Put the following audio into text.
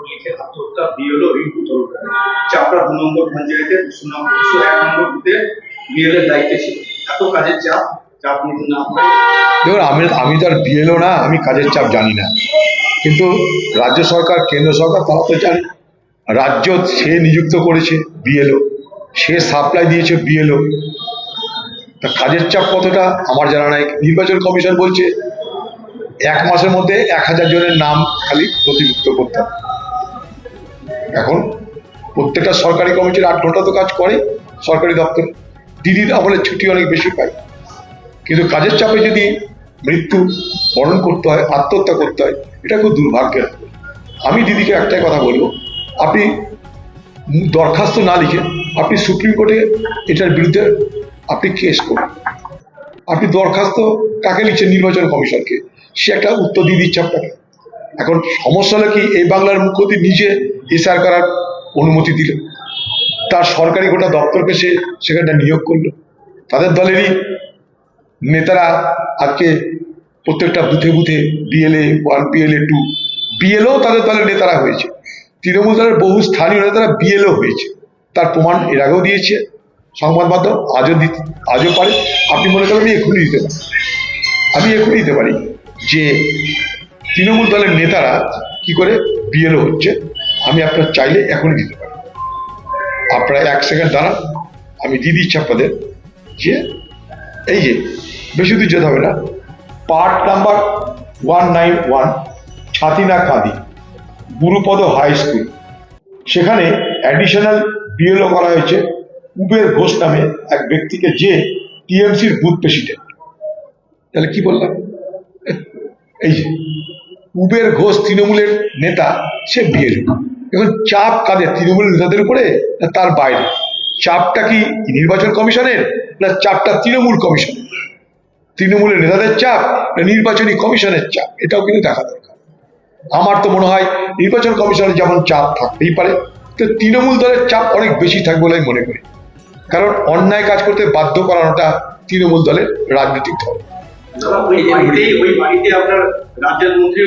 লিখে আত্মহত্যা বিএলও রিঙ্কু তরফদার চাপড়া 2 নম্বর পঞ্চায়েতের 101 নম্বর বুথে বিএলের দায়িত্বে ছিল। এত কাজের চাপ চাপ নিতে না পারে। দেখুন, আমি তো আর বিএলও না, আমি কাজের চাপ জানি না, কিন্তু রাজ্য সরকার কেন্দ্র সরকার তারা তো জানে। রাজ্য সে নিযুক্ত করেছে বিএলও, সে সাপ্লাই দিয়েছে বিএলও। তা কাজের চাপ কতটা আমার জানা নাই। নির্বাচন কমিশন বলছে 1 মাসের মধ্যে 1000 জনের নাম খালি নথিভুক্ত করতে হবে। এখন প্রত্যেকটা সরকারি কমিটির 8 ঘন্টা তো কাজ করে সরকারি দপ্তরে, দিদিরা বলে ছুটি অনেক বেশি পায়, কিন্তু কাজের চাপে যদি মৃত্যু বরণ করতে হয়, আত্মহত্যা করতে হয়, এটা খুব দুর্ভাগ্যের। আমি দিদিকে একটাই কথা বলবো, আপনি দরখাস্ত না লিখে আপনি সুপ্রিম কোর্টে এটার বিরুদ্ধে আপনি কেস করুন। আপনি দরখাস্ত কাকে লিখছেন? নির্বাচন কমিশনকে। সে একটা উত্তর দিয়ে দিচ্ছে আপনাকে। এখন সমস্যা হলো কি, এই বাংলার মুখ্যমন্ত্রী নিজে এসআর করার অনুমতি দিল, তার সরকারি গোটা দপ্তরকে সে সেখানটা নিয়োগ করলো। তাদের দলেরই নেতারা আজকে প্রত্যেকটা বুথে বুথে বিএলএ 1, বিএলএ 2, বিএলও তাদের দলের নেতারা হয়েছে। তৃণমূল দলের বহু স্থানীয় নেতারা বিএলও হয়েছে, তার প্রমাণ এর আগেও দিয়েছে সংবাদ মাধ্যম, আজও পারে। আপনি মনে করেন আমি এক্ষুনি দিতে পারি, যে তৃণমূল দলের নেতারা কি করে বিএলও হচ্ছে, আমি আপনার চাইলে এখনই দিতে পারি। আপনারা 1 সেকেন্ড দাঁড়ান, আমি দিয়ে দিচ্ছি আপনাদের। যে এই যে বেশি দূর যেতে হবে না, পার্ট নাম্বার 191 ছাতিনা কাঁদি গুরুপদ হাই স্কুল, সেখানে অ্যাডিশনাল বিএলও করা হয়েছে কুবের ঘোষ নামে এক ব্যক্তিকে, যে টিএমসির বুথ প্রেসিডেন্ট। তাহলে কি বললাম? এই যে কুবের ঘোষ তৃণমূলের নেতা, সে বিএলও। এখন চাপ কাদের? তৃণমূলের নেতাদের উপরে না তার বাইরে? চাপটা কি নির্বাচন কমিশনের, না চাপটা তৃণমূল কমিশনের? তৃণমূলের নেতাদের চাপ না নির্বাচনী কমিশনের চাপ? এটাও কিন্তু দেখা দরকার। আমার তো মনে হয় নির্বাচন কমিশনের যেমন চাপ থাকতেই পারে, তো তৃণমূল দলের চাপ অনেক বেশি থাকবে বলে আমি মনে করি। কারণ অন্যায় কাজ করতে বাধ্য করানোটা তৃণমূল দলের রাজনৈতিক ধর্ম। ওই বাড়িতে আপনার রাজ্যের মন্ত্রী